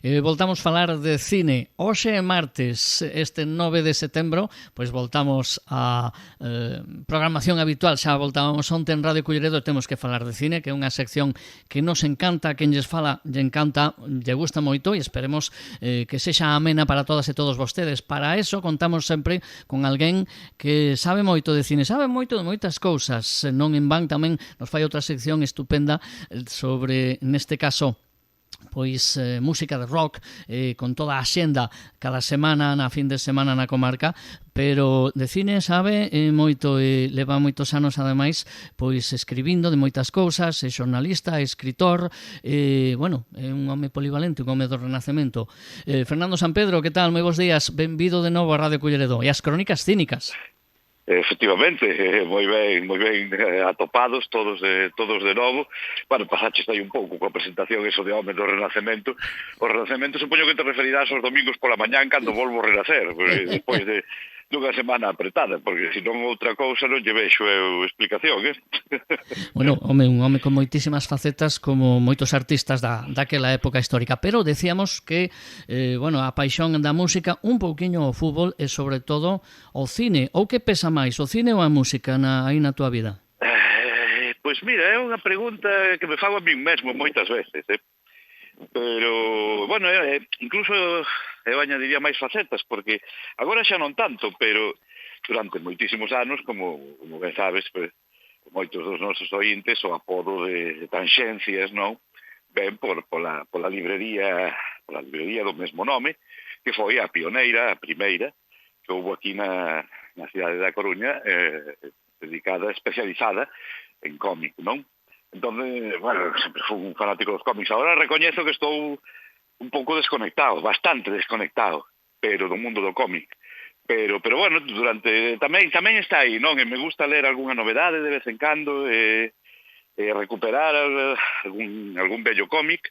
Voltamos falar de cine. Hoxe é martes, este 9 de setembro, pois voltamos a programación habitual. Xa voltábamos onte en Radio Culleredo e temos que falar de cine, que é unha sección que nos encanta, quen lles fala lle encanta, lle gusta moito e esperemos que sexa amena para todas e todos vostedes. Para eso contamos sempre con alguén que sabe moito de cine, sabe moito de moitas cousas. Non en van tamén nos fai outra sección estupenda sobre, neste caso, pois música de rock, con toda a xenda cada semana, na fin de semana na comarca, pero de cine sabe moito e leva moitos anos ademais pois escribindo de moitas cousas, é xornalista, é escritor, bueno, é un home polivalente, un home do Renacemento. Fernando Sampedro, que tal? Moi bons días, benvido de novo a Radio Culleredo e as crónicas cínicas. Efectivamente, moi ben atopados todos de novo. Bueno, pasaches aí un pouco coa presentación eso de home do Renacemento. O Renacemento supoño que te referirás aos domingos pola mañán cando volvo a renacer, despois dunha semana apretada, porque senón outra cousa non lle vexo explicación, Bueno, un home con moitísimas facetas como moitos artistas daquela época histórica, pero decíamos que, bueno, a paixón da música, un pouquiño o fútbol e sobre todo o cine. Ou que pesa máis, o cine ou a música aí na tua vida? Pois mira, é unha pregunta que me fago a min mesmo moitas veces, pero, bueno, incluso eu añadiría máis facetas, porque agora xa non tanto, pero durante moitísimos anos, como ben sabes, pues, moitos dos nosos ointes, o apodo de Tanxencias, non? Ben pola librería do mesmo nome, que foi a pioneira, a primeira, que houve aquí na cidade da Coruña, especializada en cómic, non? Entón, bueno, sempre fui un fanático dos cómics. Ahora recoñezo que estou un pouco desconectado, bastante desconectado, pero do mundo do cómic. Pero bueno, durante tamén está aí, non? E me gusta ler algunha novedade de vez en cando, recuperar algún bello cómic.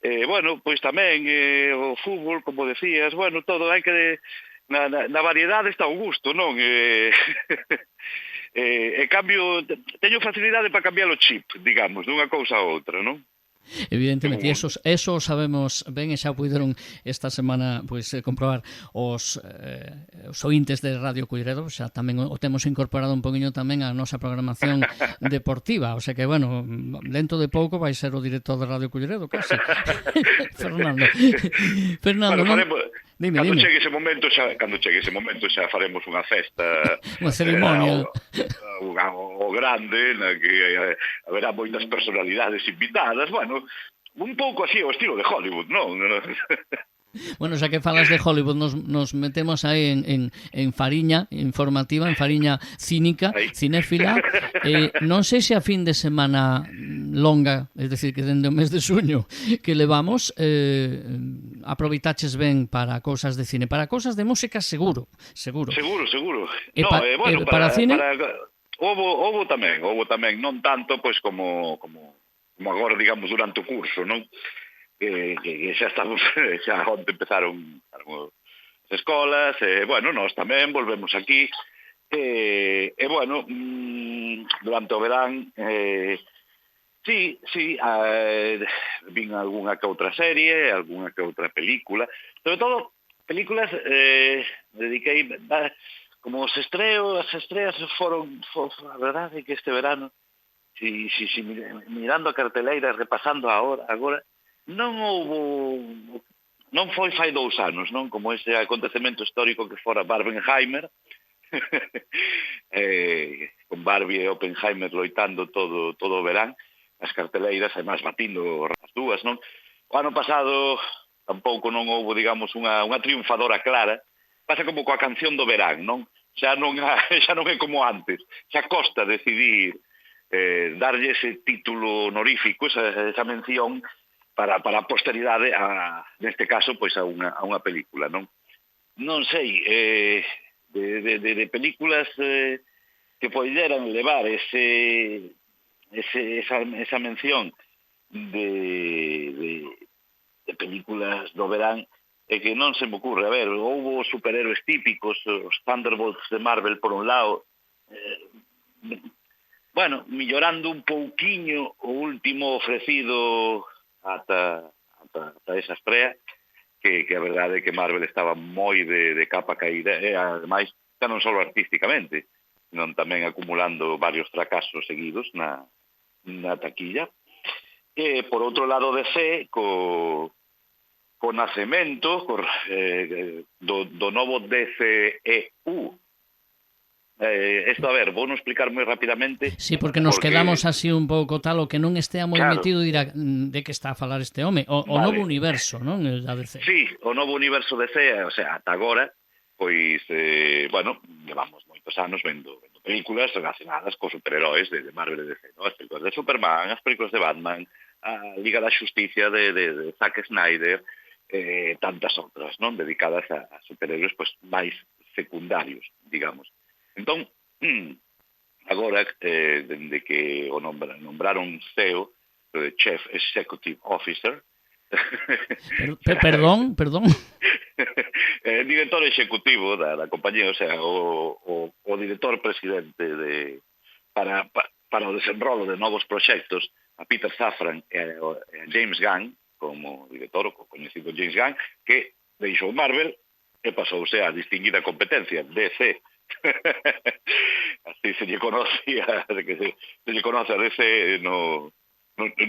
Bueno, pois tamén o fútbol, como decías, bueno, todo hai que... Na variedade está o gusto, non? Cambio, teño facilidade para cambiar o chip, digamos, dunha cousa a outra, non? Evidentemente, eso sabemos ben e xa puideron esta semana pois comprobar os ointes de Radio Culleredo, xa tamén o temos incorporado un poquinho tamén a nosa programación deportiva, o sea que, bueno, dentro de pouco vai ser o director de Radio Culleredo, casi. Fernando, bueno, dime. Chegue ese momento xa faremos unha festa, unha ceremonia o grande, na que haberá moitas personalidades invitadas, bueno, un pouco así o estilo de Hollywood, non? Bueno, xa que falas de Hollywood, nos metemos aí en fariña informativa, en fariña cínica, cinéfila. Non sei se a fin de semana longa, es decir, que dende o mes de xuño que levamos, aproveitaches ben para cousas de cine, para cousas de música seguro. Seguro. E bueno, para cine? Houbo tamén, non tanto pois como agora, digamos, durante o curso, non? Que xa estamos, xa onde empezaron as escolas, bueno, nós tamén volvemos aquí, bueno, durante o verán, sí, vin algunha que outra serie, algunha que outra película, sobre todo, películas, dediquei, como as estreas foron, a verdade é que este verano, si mirando a carteleira, repasando agora, non foi fai 2 anos, non? Como ese acontecemento histórico que fora Barbenheimer, con Barbie e Oppenheimer loitando todo o verán, as carteleiras, además batindo as dúas, non? O ano pasado tampouco non houve, digamos, unha triunfadora clara. Pasa como coa canción do verán, non? Xa non é como antes. Xa costa decidir darlle ese título honorífico, esa mención para a posteridade, neste caso, pois a unha película, non? Non sei, de películas que poderan levar esa mención de películas do verán, é que non se me ocurre. A ver, houve superhéroes típicos, os Thunderbolts de Marvel por un lado, bueno, millorando un pouquiño o último ofrecido ata esa estrea, que a verdade é que Marvel estaba moi de capa caída, e ademais, xa non só artísticamente, non tamén acumulando varios fracasos seguidos na taquilla. E, por outro lado, DC, co nacemento do novo DCEU. Isto, a ver, vou non explicar moi rapidamente. Sí, porque nos quedamos así un pouco tal, o que non estea moi metido dirá de que está a falar este home, o novo universo, non? A DC. Sí, o novo universo DC, o sea, ata agora, pois, bueno, levamos moitos anos vendo películas relacionadas cos superheróis de Marvel e DC, ¿no? As películas de Superman, as películas de Batman, a Liga da Xusticia de Zack Snyder, tantas outras, non? Dedicadas a superhéroes pues, máis secundarios, digamos. Entón, agora, dende que o nombraron CEO, Chief Executive Officer, Perdón? Director executivo da compañía, o sea, o director presidente para o desenrolo de novos proxectos, a Peter Safran e a James Gunn, como director, o coñecido James Gunn, que deixou Marvel e pasouse a distinguida competencia, DC. Así se lle conocía, se lle conoce a DC no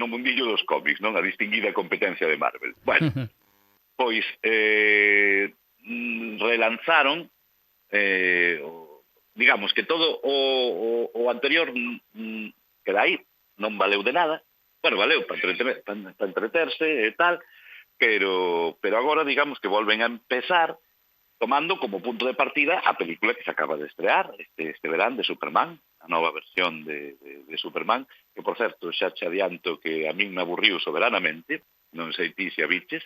mundillo dos cómics, non? A distinguida competencia de Marvel. Bueno, pois relanzaron digamos que todo o anterior queda aí, non valeu de nada. Bueno, valeu para entreterse e tal, pero agora digamos que volven a empezar tomando como punto de partida a película que se acaba de estrear este verán de Superman, a nova versión de Superman, que, por certo, xa te adianto que a min me aburriu soberanamente, non sei ti se a biches,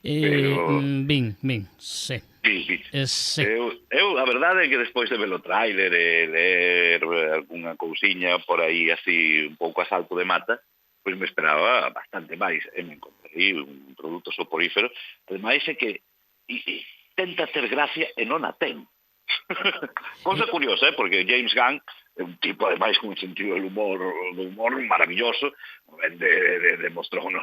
pero... Vin, sí. Sí. Eu, a verdade é que despois de ver o tráiler e ler algunha cousiña por aí así un pouco a salto de mata, pois me esperaba bastante máis, e me encontrei un produto soporífero, ademais é que tenta ter gracia e non a ten. Cosa curiosa, porque James Gunn é un tipo, ademais, con un sentido do humor maravilloso, demostrou nos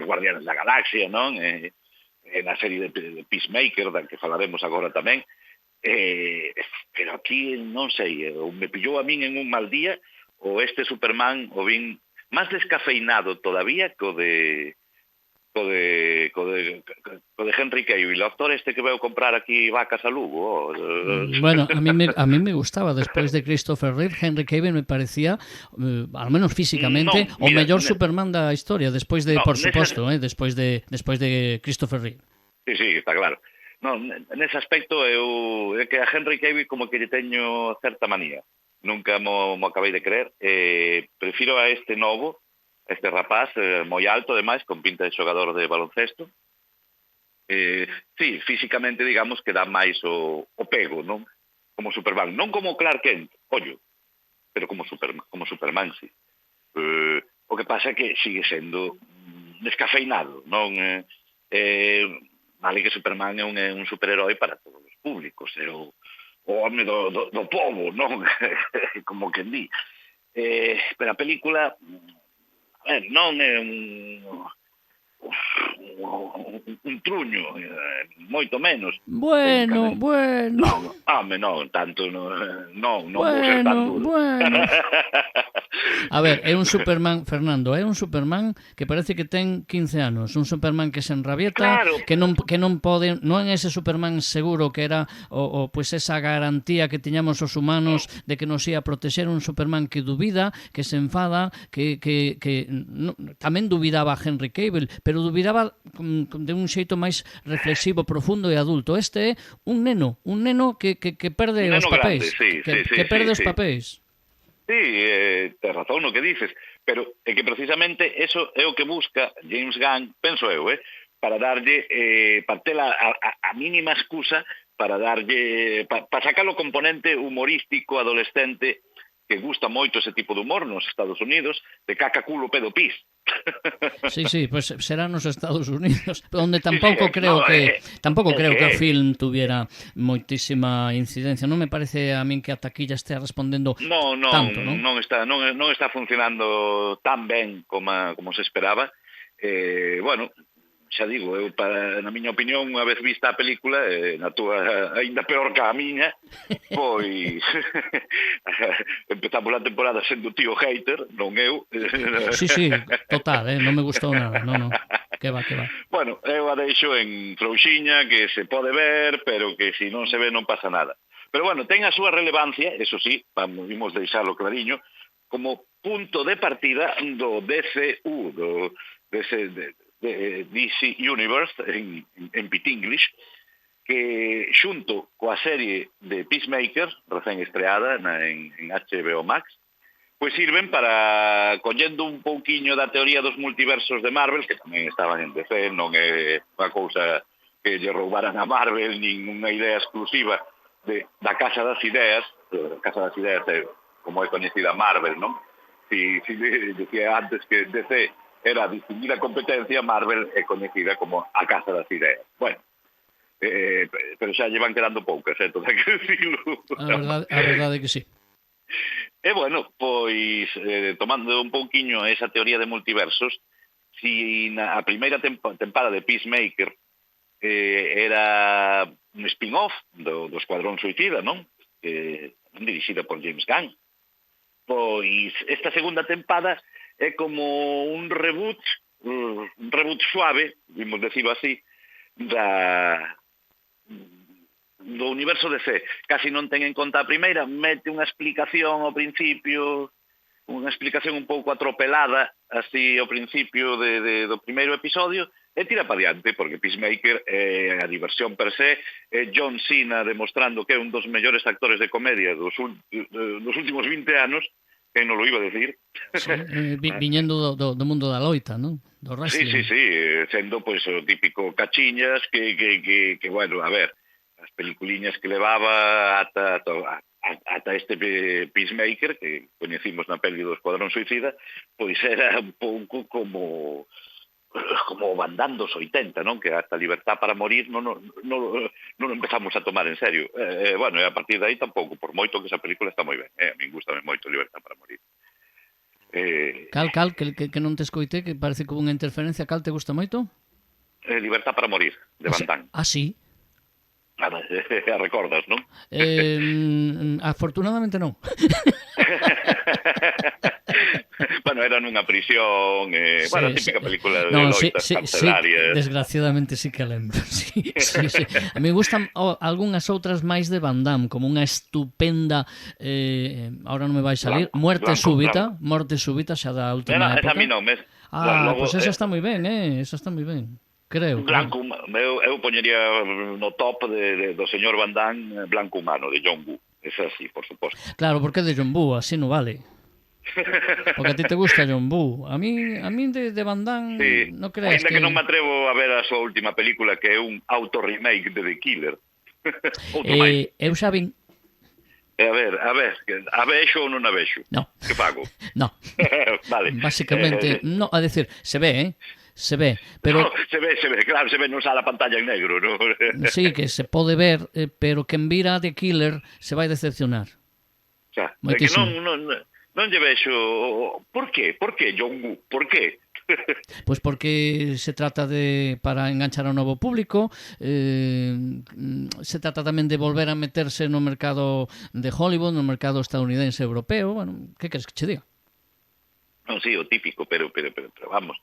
Guardianes da Galaxia, non? Na serie de Peacemaker, da que falaremos agora tamén. Pero aquí, non sei, ou me pillou a min en un mal día, ou este Superman o vin máis descafeinado todavía co de Henry Cavill, o actor este que veu comprar aquí vacas a Lugo. Bueno, a mí me gustaba, despois de Christopher Reeve, Henry Cavill me parecía, al menos físicamente, o mellor Superman da historia, despois de, por suposto, despois de Christopher Reeve. Sí, está claro. Nese aspecto, é que a Henry Cavill como que lle teño certa manía. Nunca mo acabei de creer. Prefiro a este novo, este rapaz moi alto, ademais, con pinta de xogador de baloncesto. Sí, físicamente, digamos, que dá máis o pego, non? Como Superman. Non como Clark Kent, ollo, pero como Superman, sí. O que pasa é que sigue sendo descafeinado, non? Vale que Superman é un superherói para todos os públicos, é o home do povo, non? Como que di. Pero a película... non é un truño, moito menos. Bueno. Non, tanto non vou ser tan duro. Bueno. A ver, é un Superman, Fernando, é un Superman que parece que ten 15 anos, un Superman que se enrabieta, claro. que non pode, non é ese Superman seguro que era pues esa garantía que tiñamos os humanos de que nos ia protexer, un Superman que dubida, que se enfada, que tamén dubidaba Henry Cavill, pero dubidaba de un xeito máis reflexivo, profundo e adulto. Este é un neno que perde os papéis, que perde os papéis. Sí, tes razón no que dices, pero é que precisamente eso é o que busca James Gunn, penso eu, para darlle, para ter a mínima excusa para darlle, para sacar o componente humorístico adolescente que gusta moito ese tipo de humor nos Estados Unidos, de caca, culo, pedo, pis. Sí, pues será nos Estados Unidos, onde tampouco creo que o film tuviera moitísima incidencia. Non me parece a min que a taquilla estea respondendo tanto, non? Non está funcionando tan ben como se esperaba. Bueno, xa digo, eu na miña opinión, unha vez vista a película, na túa aínda peor que a miña, pois empezamos a temporada sendo tío hater, non eu. Sí, total, non me gustou nada, non. Que va. Bueno, eu a deixo en frouxiña, que se pode ver, pero que se non se ve non pasa nada. Pero bueno, ten a súa relevancia, eso sí, vimos deixarlo clariño, como punto de partida do DCU, do DC Universe, en Pitinglish, que xunto coa serie de Peacemaker, recén estreada en HBO Max, pois sirven para, collendo un pouquiño da teoría dos multiversos de Marvel, que tamén estaban en DC, non é unha cousa que lle roubaran a Marvel, nin unha idea exclusiva da Casa das Ideas. A Casa das Ideas é como é coñecida Marvel, non? Si decía antes que DC era a distinguida competencia, Marvel é coñecida como a Casa das Ideas. Bueno, pero xa lle van quedando poucas, todo hai que decirlo. A verdade é que sí. E bueno, pois, tomando un pouquiño esa teoría de multiversos, si a primeira tempada de Peacemaker era un spin-off do Escuadrón Suicida, non? Dirixida por James Gunn. Pois esta segunda tempada é como un reboot suave, vimos decirlo así, do universo DC. Casi non ten en conta a primeira, mete unha explicación ao principio, unha explicación un pouco atropelada, así ao principio do primeiro episodio, e tira para diante, porque Peacemaker é a diversión per se, é John Cena demostrando que é un dos mellores actores de comedia dos últimos 20 anos, que non lo iba a decir. Sí, viñendo do mundo da loita, non? Do wrestling. Sí, sendo pois o típico cachiñas que bueno, a ver, as peliculiñas que levaba ata este Peacemaker, que coñecimos na peli do Escuadrón Suicida, pois era un pouco como Van Damme dos 80, non? Que hasta Libertad para morir non empezamos a tomar en serio. Bueno, e a partir de aí tampouco, por moito que esa película está moi ben. A min gustame moito Libertad para morir. Cal, que non te escoitei, que parece que hubo unha interferencia. Cal te gusta moito? Libertad para morir, de Van Damme. Ah, sí? A recordas, non? Afortunadamente non. Bueno, era nunha prisión, bueno, típica película de loitas Sí, carcelarias. desgraciadamente sí que lembro. Sí. A mí gustan algunhas outras máis de Van Damme, como unha estupenda, ahora non me vai salir, Muerte Súbita xa da última época. Esa a mí non, pois esa está moi ben, esa está moi ben. Creo. Blanco, eu poñería no top do señor Van Damme Blanco Humano, de John Woo. Esa sí, por suposto. Claro, porque de John Woo, así non vale. Porque a ti te gusta John Woo. A mí de Van Damme, sí. No creas que non me atrevo a ver a súa última película, que é un auto-remake de The Killer. Eu xa vin. A ver, a vexo ou non a vexo? No. Que fago? No. Vale. Básicamente, no, a decir, se ve, pero... No, se ve, claro, se ve, non sale a pantalla en negro, ¿no? Sí, que se pode ver, pero quen vira The Killer se vai decepcionar. Xa, é que non lle vexo... Por qué, John Woo? Por qué? Pois porque se trata para enganchar ao novo público, se trata tamén de volver a meterse no mercado de Hollywood, no mercado estadounidense europeo. Bueno, que queres que che diga? Non, sí, o típico, pero vamos,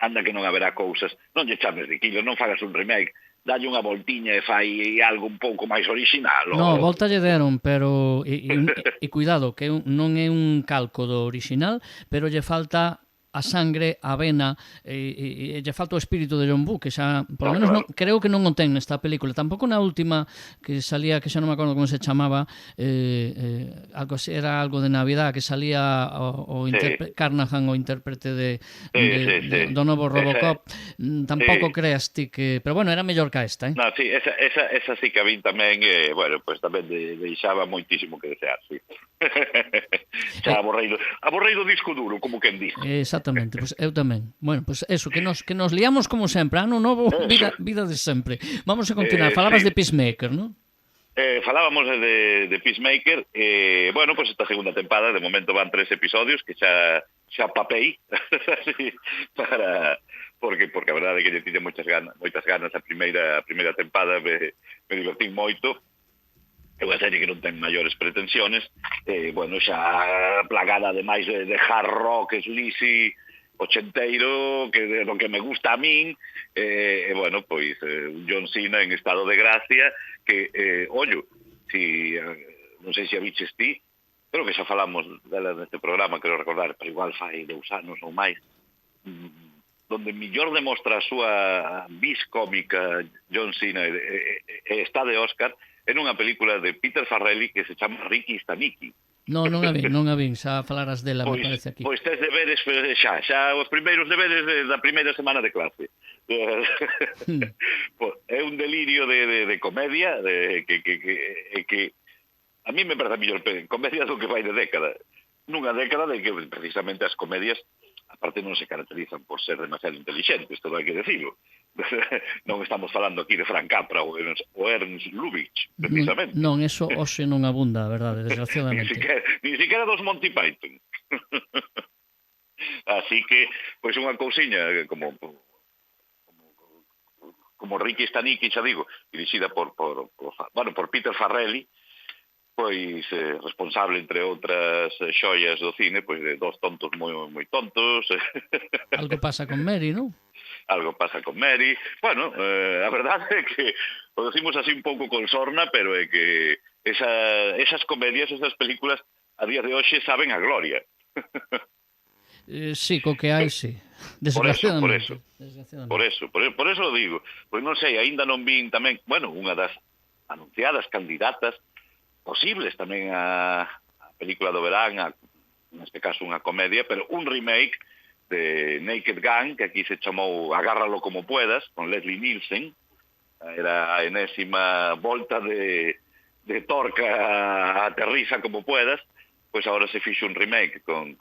anda que non haberá cousas, non lle chames de Killer, non fagas un remake, dalle unha voltiña e fai algo un pouco máis original. No, volta lle deron, pero e cuidado, que non é un calco do original, pero lle falta a sangre, a vena, e lle falta o espírito de John Woo, que xa, por lo menos, claro. Creo que non o ten nesta película. Tampouco na última que salía, que xa non me acordo como se chamaba, era algo de Navidad, que salía Carnahan, o intérprete do novo Robocop. Tampouco creas ti que... Pero bueno, era mellor que esta, No, sí, esa sí que a vin tamén, bueno, pues tamén deixaba moitísimo que desear, sí. Xa aborreiro disco duro, como quen dice. Exactamente, pues eu tamén. Bueno, pues eso, que nos liamos como sempre, ano novo, vida de sempre. Vamos a continuar, falabas de Peacemaker, non? Falábamos de Peacemaker, bueno, pues esta segunda tempada, de momento van 3 episodios, que xa papei, porque porque a verdade é que lle tiña moitas ganas a primeira tempada, me divertín moito. É unha serie que non ten maiores pretensiones, bueno, xa plagada ademais de hard rock, sleazy, ochenteiro, que de lo que me gusta a min, bueno, pois un John Cena en estado de gracia, que, ollo, si, non sei se a biches ti, creo que xa falamos dela neste programa, quero recordar, pero igual fai 2 anos ou máis, donde millor demostra a súa vis cómica John Cena está de Oscar, en unha película de Peter Farrelly que se chama Ricky Staniki. Non a vin, xa falaras dela, me parece aquí. Pois tes deberes xa os primeiros deberes da primeira semana de clase. É un delirio de comedia que a mí me parece a mellor comedia do que vai de década. Nunha década de que precisamente as comedias aparte non se caracterizan por ser demasiado inteligentes, todo hai que decirlo. Non estamos falando aquí de Frank Capra ou Ernst Lubitsch, precisamente. Non, eso hoxe non abunda, a verdade, desgraciadamente. Ni siquiera dos Monty Python. Así que, pois unha cousiña como Ricky Staniki, xa digo, dirixida por Peter Farrelly, pois responsable, entre outras xoias do cine, pois de Dos tontos moi tontos. Algo pasa con Mary, non? Algo pasa con Mary. Bueno, a verdade é que o decimos así un pouco con sorna, pero é que esas comedias, esas películas, a día de hoxe saben a gloria. Sí, co que hai, sí. Desgraciadamente. Por eso lo digo. Pois non sei, aínda non vin tamén, bueno, unha das anunciadas candidatas posibles tamén a película do verán, neste caso unha comedia, pero un remake de Naked Gun, que aquí se chamou Agárralo como puedas, con Leslie Nielsen. Era a enésima volta de Torca a Aterriza como puedas, pois agora se fixo un remake con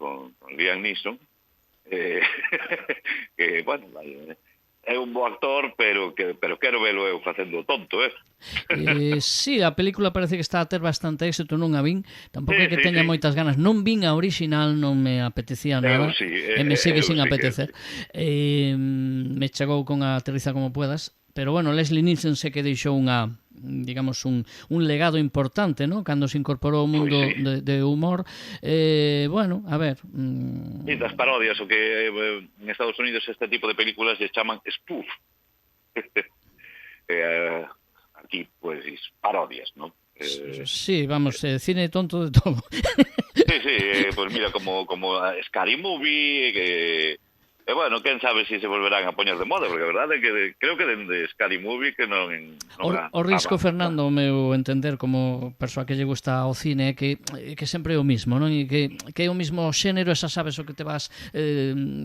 Liam Neeson, que, bueno, é un bo actor, pero quero velo eu facendo tonto, sí, a película parece que está a ter bastante éxito, non a vin, tampouco é que teña moitas ganas, non vin a original, non me apetecía nada, e me sigue sin apetecer. Me chegou con a Aterriza como puedas, pero bueno, Leslie Nielsen sé que deixou unha, digamos, un legado importante, ¿no? Cando se incorporou ao mundo de humor. Bueno, a ver... E das parodias, o que en Estados Unidos este tipo de películas se chaman spoof. Aquí, pues, parodias, ¿no? Sí, vamos, cine tonto de todo. Sí, pues mira, como Scary Movie, bueno, quen sabe se volverán a poñer de moda, porque a verdade é que creo que dende Scary Movie que non o risco, Fernando, o meu entender como persoa que lle gusta o cine é que sempre é o mismo, non? E que é o mismo xénero, esa sabes o que te vas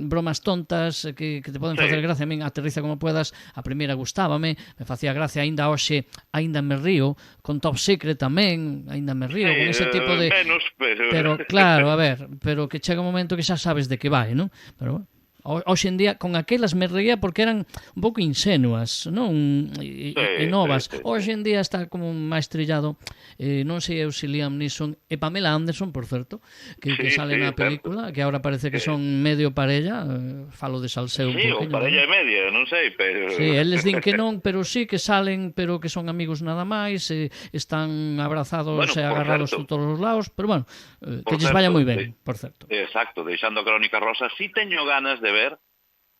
bromas tontas que te poden facer gracia. A min Aterriza como puedas, a primeira gustábame, me facía gracia, aínda hoxe aínda me río, con Top Secret tamén aínda me río, con ese tipo de menos, pero claro, a ver, pero que chega un momento que xa sabes de que vai, non? Pero bueno, hoxe en día con aquelas me reía porque eran un pouco insenuas, non? E novas. Hoxe en día está como máis trillado, non sei eu se Liam Neeson e Pamela Anderson, por certo, que sale na película, que agora parece que son medio parella, falo de salseo un pouquinho. Sí, ou parella e media, non sei, pero... Sí, eles din que non, pero sí que salen, pero que son amigos nada máis, están abrazados e agarrados por todos os lados, pero bueno, que lles vaya moi ben, por certo. Exacto, deixando a Crónica Rosa, sí teño ganas de ver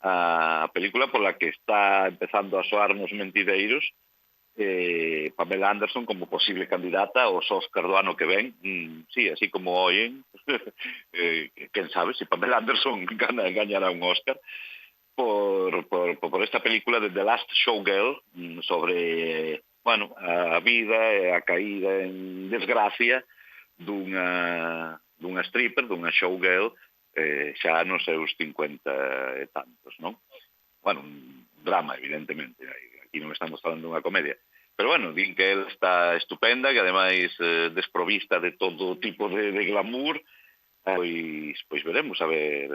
a película pola que está empezando a soarnos mentideiros, Pamela Anderson como posible candidata aos Óscar do ano que ven. Sí, así como oyen, quen sabe, se Pamela Anderson gañará un Óscar por esta película de The Last Showgirl, sobre, bueno, a vida e a caída en desgracia dunha stripper, dunha showgirl, xa nos seus 50 e tantos, non? Bueno, un drama, evidentemente, aquí non estamos falando dunha comedia, pero bueno, din que ela está estupenda, que ademais desprovista de todo tipo de glamour, Pois veremos, a ver.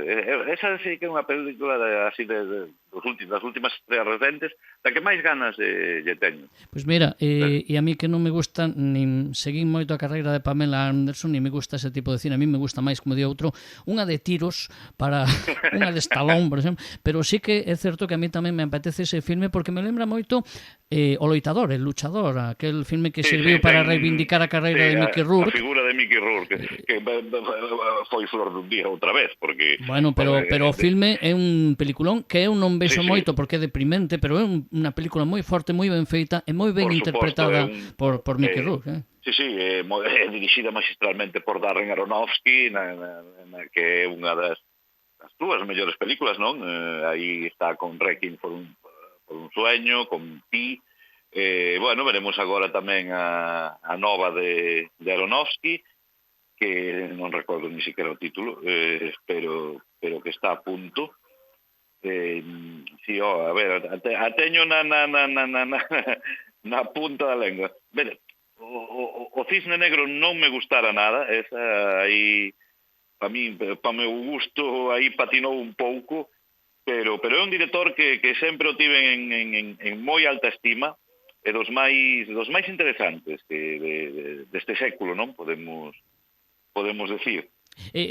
Esa sí que é unha película así das últimas estreas recentes, da que máis ganas lle teño. Pois mira, e a mí que non me gusta, nin seguín moito a carreira de Pamela Anderson, nin me gusta ese tipo de cine, a mí me gusta máis, como di outro, unha de tiros para unha de Stallone, por exemplo, pero sí que é certo que a mí tamén me apetece ese filme porque me lembra moito O Loitador, El Luchador, aquel filme que serviu para reivindicar a carreira de Mickey Rourke. A figura de Mickey Rourke, que foi flor dun día outra vez, porque... Bueno, pero o filme é un peliculón que eu non vexo moito porque é deprimente, pero é unha película moi forte, moi ben feita e moi ben interpretada por Mickey Rourke. Sí, é dirixida magistralmente por Darren Aronofsky, que é unha das túas mellores películas, non? Aí está con Requiem por un sueño, con Pi. Bueno, veremos agora tamén a nova de Aronofsky, que non recordo ni siquiera o título, pero que está a punto. Sí, a ver, a teño na punta da lengua. Ben, o Cisne Negro non me gustara nada, esa aí, pa meu gusto, aí patinou un pouco, pero é un director que sempre o tiven en moi alta estima, e dos máis interesantes deste século, non? Podemos decir.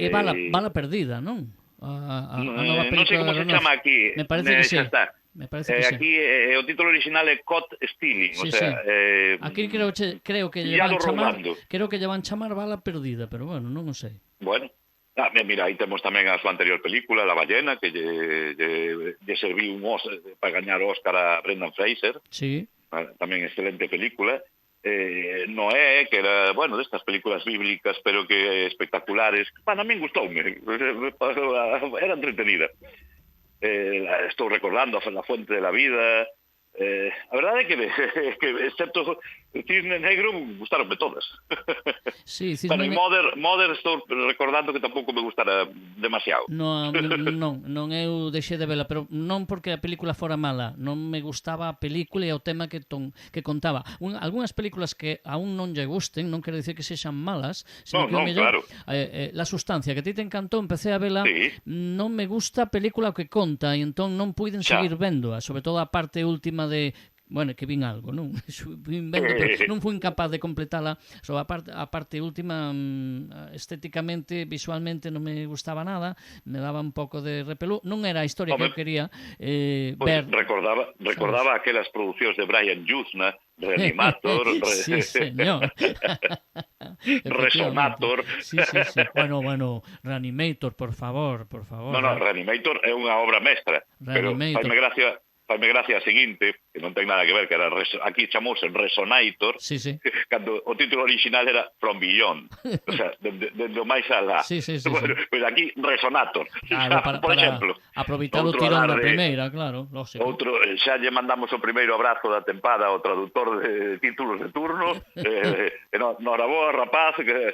Bala Perdida, non? A nova película. Non sei como se chama aquí. Me parece que sí. Está. Me parece que aquí o título original é Caught Stealing, sí, o sea, aquí creo que lle van chamar Bala Perdida, pero bueno, non o sei. Bueno, mira, aí temos tamén a súa anterior película, La ballena, que lle serviu un Oscar para gañar o Oscar a Brendan Fraser. Sí. Tamén excelente película. Noé, que era, bueno, destas películas bíblicas, pero que espectaculares. Bueno, a min gustoume, era entretenida. Estou recordando La fuente de la vida. A verdade é que excepto Cisne Negro, gustaronme todas. Sí, Pero en Mother estou recordando que tampouco me gustara demasiado. Non, eu deixei de vela, pero non porque a película fora mala, non me gustaba a película e o tema que contaba. Algúnas películas que aún non lle gusten, non quero dicir que sexan malas, sino que o mellor, La sustancia, que a ti te encantou, empecé a vela, non me gusta a película que conta, e entón non puiden seguir véndoa, sobre todo a parte última de... Bueno, que vin algo, non? Pero non fui incapaz de completala. So, a parte última, estéticamente, visualmente, non me gustaba nada, me daba un pouco de repelú. Non era a historia que eu quería ver. Recordaba aquelas producións de Brian Yuzna, Reanimator, sí, señor. Resonator. Sí. Bueno, Reanimator, por favor. No, Reanimator é unha obra mestra, pero faime gracia a seguinte, que non ten nada que ver, que era aquí chamouse Resonator, sí. Cando o título original era From Beyond, o sea, dende o máis alá. Sí. Bueno, pues aquí Resonator, claro, por exemplo. Aproveitar o tirón da primeira, claro, lógico. Outro, xa lle mandamos o primeiro abrazo da tempada ao traductor de títulos de turno, noraboa, rapaz, que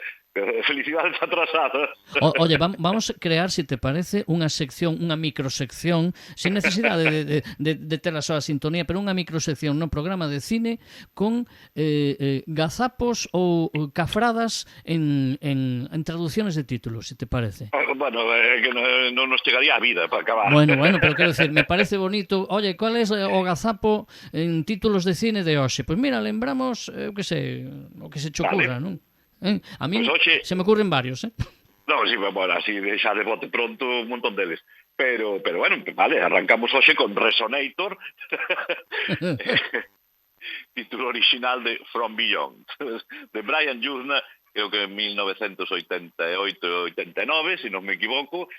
felicidades atrasadas. Oye, vamos a crear, si te parece, unha sección, unha microsección, sin necesidade de ter a súa sintonía, pero unha microsección no programa de cine con gazapos ou cafradas en traducciones de títulos, si te parece. Bueno, que non nos chegaría a vida para acabar. Bueno, pero quero decir, me parece bonito. Oye, cuál es o gazapo en títulos de cine de hoxe? Pois mira, lembramos, o que se che ocurra, non? A mí pues se me ocurren varios, No, sí, bueno, así xa de bote pronto un montón deles. Pero bueno, vale, arrancamos hoxe con Resonator, título original de From Beyond, de Brian Yuzna, creo que en 1988-89, se non me equivoco.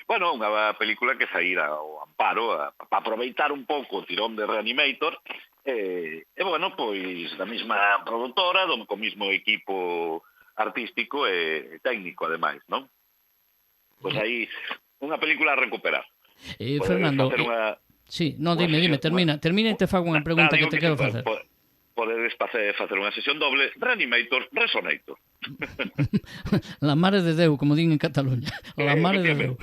Bueno, unha película que saíra ao amparo para aproveitar un pouco o tirón de Reanimator, e bueno, pois da mesma produtora, co mismo equipo artístico e técnico, ademais, non? Pois aí, unha película a recuperar. Fernando, sí, no, dime, termina e te fago unha pregunta que te quero facer. podedes facer unha sesión doble, Reanimator, Resonator. La mare de Déu, como din en Cataluña. La mare de Déu.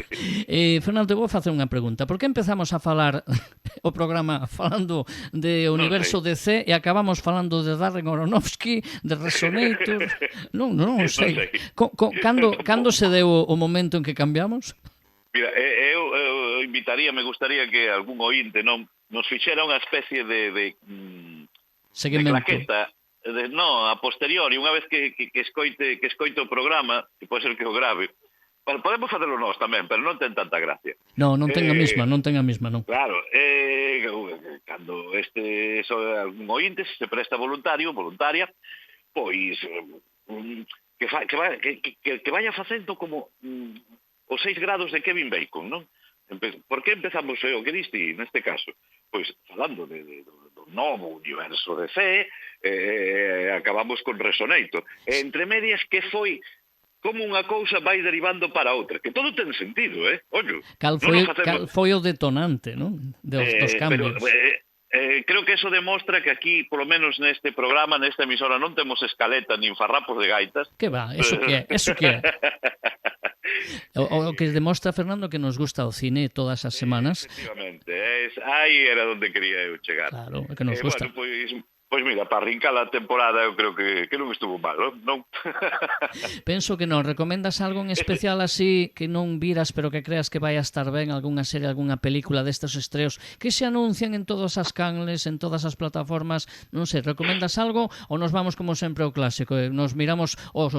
Fernando, vou facer unha pregunta. Por que empezamos a falar o programa falando de universo DC e acabamos falando de Darren Aronofsky, de Resonator? Non sei. Cando se deu o momento en que cambiamos? Mira, eu invitaría, me gustaría que algún ointe nos fixera unha especie de claqueta, a posteriori, unha vez que escoite o programa, que pode ser que o grave, podemos facelo nós tamén, pero non ten tanta gracia. Non ten a mesma, non. Claro, cando algún ointe se presta voluntaria, pois que vaya facendo como os 6 grados de Kevin Bacon, non? Por que empezamos o que diste neste caso? Pois falando do novo universo de DC, acabamos con Resonator. Entre medias que foi como unha cousa vai derivando para outra, que todo ten sentido, Ollo. Cal foi o detonante, non? Dos cambios. Pero, creo que eso demostra que aquí, polo menos neste programa, nesta emisora, non temos escaleta nin farrapos de gaitas. Que va, eso que é. O que demostra, Fernando, que nos gusta o cine todas as semanas. Efectivamente, aí era onde quería eu chegar. Claro, que nos gusta. Bueno, pois mira, para arrincar a temporada eu creo que non estuvo mal, non? Penso que non. Recomendas algo en especial así que non viras pero que creas que vai a estar ben, algunha serie, algunha película destes estreos que se anuncian en todas as canles, en todas as plataformas? Non sei, recomendas algo ou nos vamos como sempre ao clásico? Nos miramos o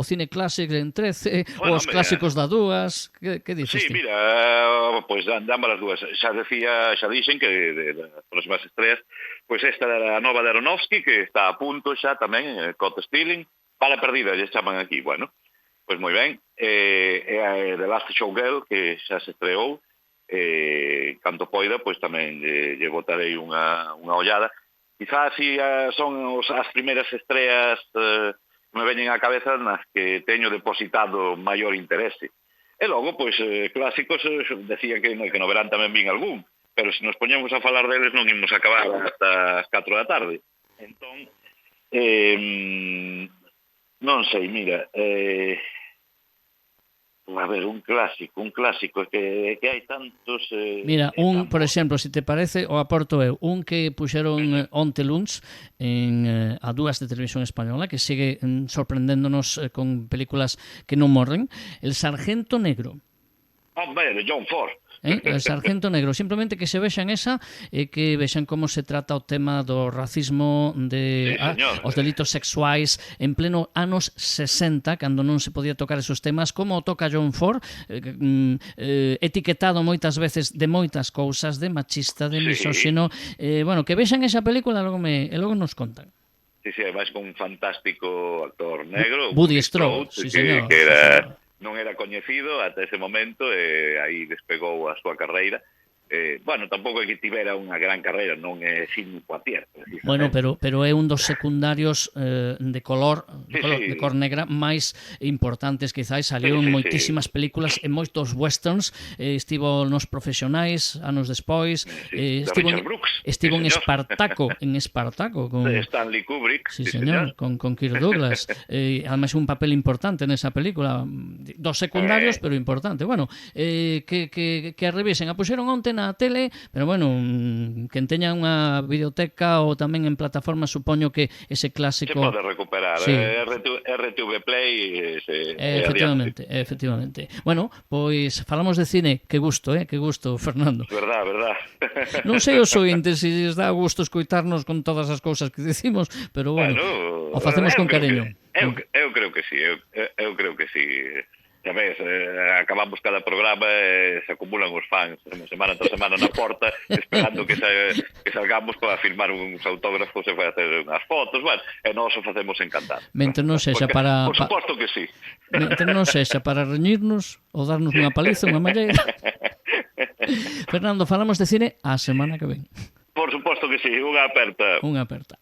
cine clásico en 13, os clásicos da dúas? Que dices? Sí, mira, pois damos as dúas. Xa dixen que das próximas estreas, pois esta era a nova de Aronofsky, que está a punto xa tamén, Caught Stealing, Bala Perdida, lle chaman aquí, bueno, pois moi ben, The Last Showgirl, que xa se estreou, canto poida, pois tamén lle botarei unha ollada. Quizás así son as primeiras estreas que me veñen á cabeza nas que teño depositado maior interese. E logo, pois, clásicos, decía que no verán tamén vin algún, pero se nos poñemos a falar deles non imos acabar hasta as 4 da tarde. Entón, non sei, mira, a ver, un clásico que hai tantos... Mira, por exemplo, se te parece, o aporto eu, un que puxeron onte luns en a dúas de televisión española, que sigue sorprendéndonos con películas que non morren, El Sargento Negro. Hombre, de John Ford. El Sargento Negro, simplemente que se vexan esa e que vexan como se trata o tema do racismo, os delitos sexuais en pleno anos 60, cando non se podía tocar esos temas, como o toca John Ford, etiquetado moitas veces de moitas cousas, de machista, de misóxino. Bueno, que vexan esa película e logo nos contan. Sí, además con un fantástico actor negro, Woody Strode, sí, señor. Que era... non era coñecido ata ese momento e aí despegou a súa carreira. Bueno, tampouco é que tivera unha gran carreira, non é Sidney Poitier. Bueno, pero é un dos secundarios de cor negra máis importantes, quizás. Saliu en moitísimas películas, en moitos westerns, estivo nos Profesionais anos despois, estivo en Espartaco, con Stanley Kubrick. Sí, señor, con Kirk Douglas. Además un papel importante nesa película, dos secundarios, pero importante. Bueno, que revisen, a puxeron onte na tele, pero bueno, quen teña unha videoteca ou tamén en plataforma, supoño que ese clásico se pode recuperar, sí. RTV Play efectivamente. Bueno, pois falamos de cine, que gusto, Fernando. Verdad. Non sei os ointes se lles dá gusto escoitarnos con todas as cousas que decimos, pero bueno, o facemos con cariño. Eu creo que sí, eu creo que sí. Xa ves, acabamos cada programa e se acumulan os fans semana tras semana na porta esperando que salgamos para firmar uns autógrafos e para hacer unhas fotos, bueno, e nós o facemos encantado. Mentre non sexa para... Por suposto que sí. Mentre non sexa para reñirnos ou darnos unha paliza, unha malleira. Fernando, falamos de cine a semana que ven. Por suposto que sí, unha aperta. Unha aperta.